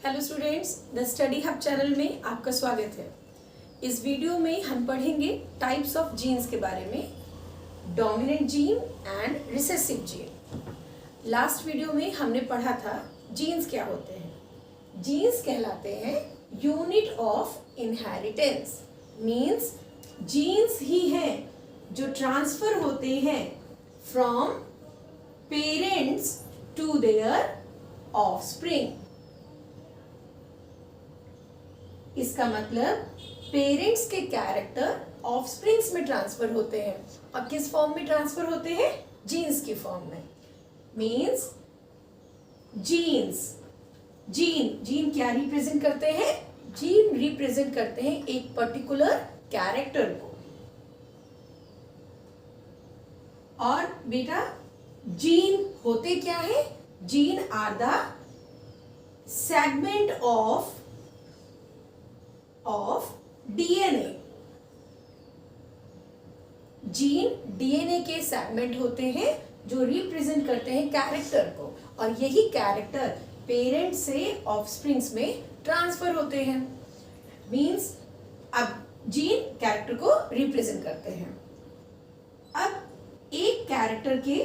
Hello students, the study hub channel में आपका स्वागत है। इस वीडियो में हम पढ़ेंगे टाइप्स ऑफ जीन्स के बारे में, dominant gene and recessive gene. Last video में हमने पढ़ा था जीन्स क्या होते हैं। जीन्स कहलाते हैं unit of inheritance, means genes ही हैं जो ट्रांसफर होते हैं from parents to their offspring. इसका मतलब पेरेंट्स के कैरेक्टर ऑफस्प्रिंग्स में ट्रांसफर होते हैं। और किस फॉर्म में ट्रांसफर होते हैं? जीन्स की फॉर्म में। मीन्स जीन्स, जीन क्या रिप्रेजेंट करते हैं? जीन रिप्रेजेंट करते हैं एक पर्टिकुलर कैरेक्टर को। और बेटा जीन होते क्या है? Gene are the segment of DNA. Gene DNA के सेगमेंट होते हैं जो रिप्रेजेंट करते हैं कैरेक्टर को, और यही कैरेक्टर पेरेंट से ऑफस्प्रिंग्स में ट्रांसफर होते हैं। मींस अब जीन कैरेक्टर को रिप्रेजेंट करते हैं। अब एक कैरेक्टर के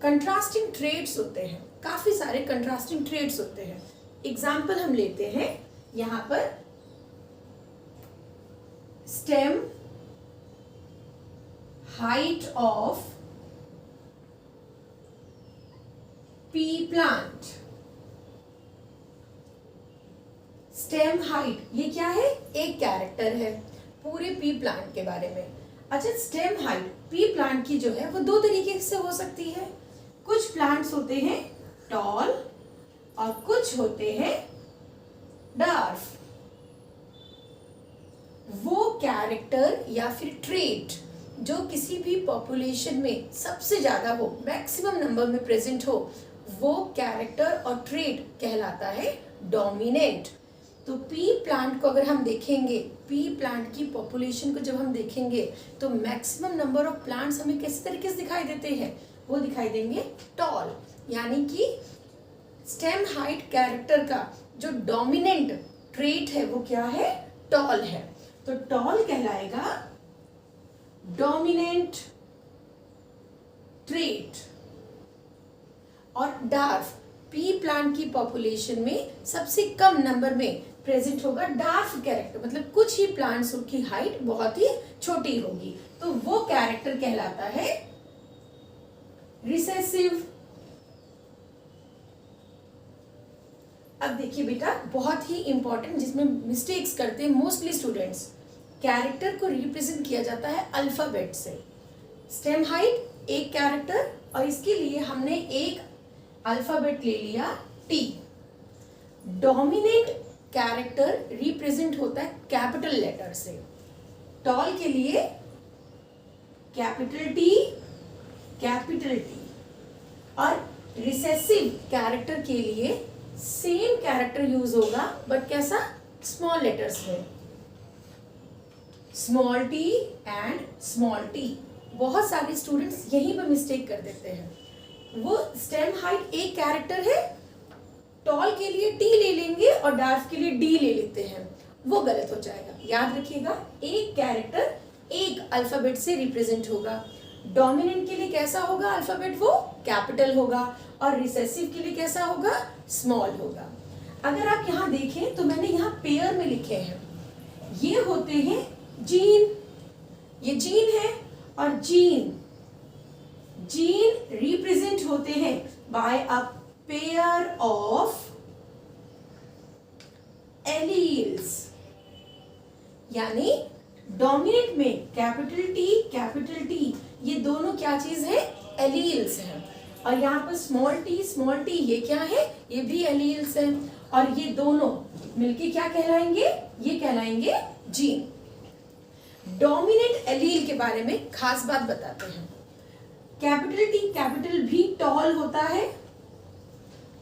कंट्रास्टिंग ट्रेट्स होते हैं, काफी सारे कंट्रास्टिंग ट्रेट्स होते हैं। एग्जाम्पल हम लेते हैं यहां पर stem height of P plant. Stem height ये क्या है? एक कैरेक्टर है पूरे पी प्लांट के बारे में। अच्छा, स्टेम हाइट पी प्लांट की जो है वो दो तरीके से हो सकती है। कुछ प्लांट्स होते हैं टॉल और कुछ होते हैं डार्फ। वो कैरेक्टर या फिर ट्रेट जो किसी भी पॉपुलेशन में सबसे ज्यादा हो, मैक्सिमम नंबर में प्रेजेंट हो, वो कैरेक्टर और ट्रेट कहलाता है डोमिनेंट। तो पी प्लांट को अगर हम देखेंगे, पी प्लांट की पॉपुलेशन को जब हम देखेंगे तो मैक्सिमम नंबर ऑफ प्लांट्स हमें किस तरीके से दिखाई देते हैं? वो दिखाई देंगे टॉल, यानी कि स्टेम हाइट कैरेक्टर का जो डोमिनेंट ट्रेट है वो क्या है? टॉल है। तो टॉल कहलाएगा डोमिनेंट ट्रेट। और डार्फ पी प्लांट की पॉपुलेशन में सबसे कम नंबर में प्रेजेंट होगा डार्फ कैरेक्टर, मतलब कुछ ही प्लांट्स की हाइट बहुत ही छोटी होगी, तो वो कैरेक्टर कहलाता है रिसेसिव। अब देखिए बेटा, बहुत ही इंपॉर्टेंट जिसमें मिस्टेक्स करते हैं मोस्टली स्टूडेंट्स, कैरेक्टर को रिप्रेजेंट किया जाता है अल्फाबेट से। स्टेम हाइट एक कैरेक्टर, और इसके लिए हमने एक अल्फाबेट ले लिया टी। डोमिनेंट कैरेक्टर रिप्रेजेंट होता है कैपिटल लेटर से। टॉल के लिए कैपिटल टी, कैपिटल टी। और रिसेसिव कैरेक्टर के लिए सेम कैरेक्टर यूज होगा, बट कैसा? स्मॉल लेटर्स में, small T and small T. बहुत सारे स्टूडेंट्स यहीं पर मिस्टेक कर देते हैं। वो स्टेम हाइट एक कैरेक्टर है, टॉल के लिए टी ले लेंगे और डार्फ के लिए डी ले लेते हैं, वो गलत हो जाएगा। याद रखिएगा, एक कैरेक्टर एक अल्फाबेट से रिप्रेजेंट होगा। डोमिनेंट के लिए कैसा होगा अल्फाबेट? वो कैपिटल होगा। और रिसेसिव के लिए कैसा होगा? स्मॉल होगा। अगर आप यहाँ देखें तो मैंने यहाँ पेयर में लिखे हैं, ये होते हैं जीन, ये जीन है। और जीन रिप्रेजेंट होते हैं by a pair of alleles, यानी डोमिनेंट में कैपिटल टी ये दोनों क्या चीज है? एलील्स हैं। और यहाँ पर स्मॉल टी ये क्या है? ये भी एलील्स हैं। और ये दोनों मिलके क्या कहलाएंगे? ये कहलाएंगे जीन। डोमिनेंट एलील के बारे में खास बात बताते हैं। कैपिटल भी टॉल होता है,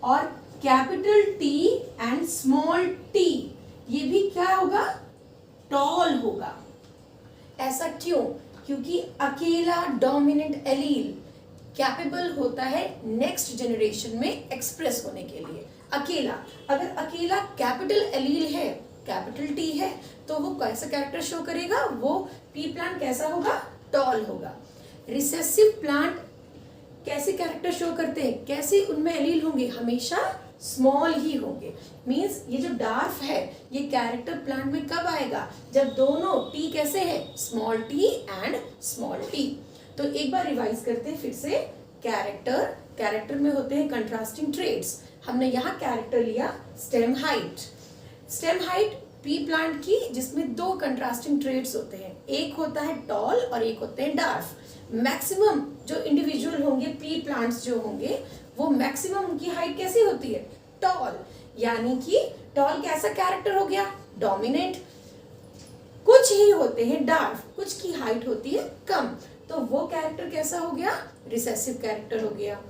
और capital T and small T ये भी क्या होगा? टॉल होगा। ऐसा क्यों? क्योंकि अकेला डोमिनेंट एलील कैपेबल होता है नेक्स्ट जनरेशन में एक्सप्रेस होने के लिए। अकेला, अगर अकेला कैपिटल एलील है, कैपिटल टी है, तो वो कैसा कैरेक्टर शो करेगा, वो पी प्लांट कैसा होगा, टॉल होगा। रिसेसिव प्लांट कैसे कैरेक्टर शो करते हैं, कैसे उनमें एलील होंगे, हमेशा स्मॉल ही होंगे। मींस ये जो डार्फ है ये कैरेक्टर प्लांट में कब आएगा, जब दोनों टी कैसे है, small T and small T. तो एक बार रिवाइज करते हैं फिर से। कैरेक्टर में होते हैं कंट्रास्टिंग ट्रेट्स। हमने यहाँ कैरेक्टर लिया स्टेम हाइट पी प्लांट की, जिसमें दो कंट्रास्टिंग ट्रेट्स होते हैं, एक होता है टॉल और एक होते हैं डार्फ। मैक्सिमम जो इंडिविजुअल होंगे पी प्लांट्स जो होंगे वो मैक्सिमम उनकी हाइट कैसी होती है, टॉल। यानी कि टॉल कैसा कैरेक्टर हो गया, डोमिनेंट। कुछ ही होते हैं डार्फ, कुछ की हाइट होती है कम, तो वो कैरेक्टर कैसा हो गया, रिसेसिव कैरेक्टर हो गया।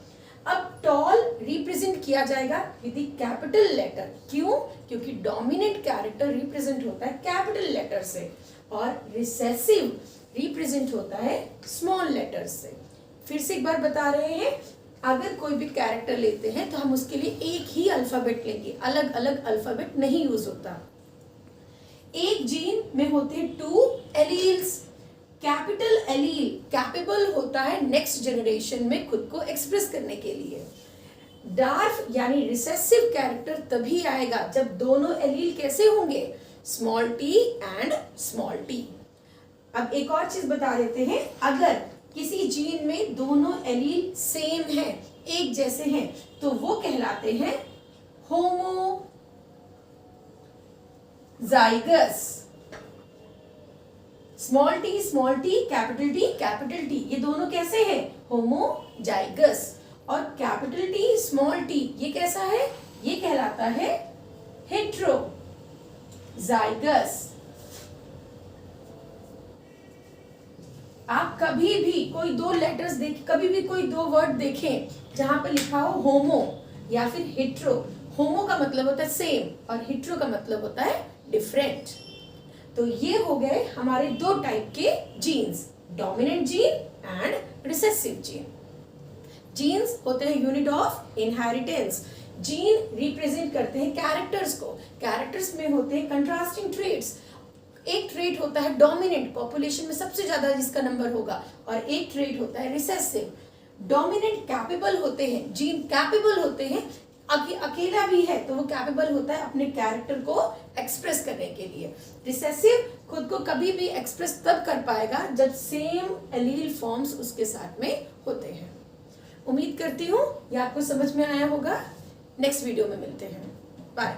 अब टॉल रिप्रेजेंट किया जाएगा विद द कैपिटल लेटर। क्यों, क्योंकि डोमिनेंट कैरेक्टर रिप्रेजेंट होता है कैपिटल लेटर से और रिसेसिव रिप्रेजेंट होता है स्मॉल लेटर से। फिर से एक बार बता रहे हैं, अगर कोई भी कैरेक्टर लेते हैं तो हम उसके लिए एक ही अल्फाबेट लेंगे, अलग अलग अल्फाबेट नहीं यूज होता। एक जीन में होते हैं 2 एलील्स। कैपिटल एलील कैपेबल होता है नेक्स्ट जनरेशन में खुद को एक्सप्रेस करने के लिए। डार्फ यानी रिसेसिव कैरेक्टर तभी आएगा जब दोनों एलील कैसे होंगे, small T and small T. अब एक और चीज बता देते हैं, अगर किसी जीन में दोनों एलील सेम हैं, एक जैसे हैं, तो वो कहलाते हैं homozygous. Small T capital T ये दोनों कैसे हैं, होमोजाइगस। और कैपिटल टी स्मॉल टी ये कैसा है, ये कहलाता है हेट्रोजाइगस। आप कभी भी कोई दो लेटर्स कभी भी कोई दो वर्ड देखें जहां पे लिखा हो होमो या फिर हेट्रो, होमो का मतलब होता है सेम और हेट्रो का मतलब होता है डिफरेंट। तो ये हो गए हमारे दो टाइप के genes, dominant gene and recessive gene. Genes होते हैं unit of inheritance. Gene represent करते हैं कैरेक्टर्स को, कैरेक्टर्स में होते हैं कंट्रास्टिंग ट्रेट्स। एक ट्रेट होता है डोमिनेंट, पॉपुलेशन में सबसे ज्यादा जिसका नंबर होगा, और एक ट्रेट होता है रिसेसिव। डोमिनेंट कैपेबल होते हैं, जीन कैपेबल होते हैं, अकेला भी है तो वो कैपेबल होता है अपने कैरेक्टर को एक्सप्रेस करने के लिए। रिसेसिव खुद को कभी भी एक्सप्रेस तब कर पाएगा जब सेम एलील फॉर्म्स उसके साथ में होते हैं। उम्मीद करती हूँ ये आपको समझ में आया होगा। नेक्स्ट वीडियो में मिलते हैं, बाय।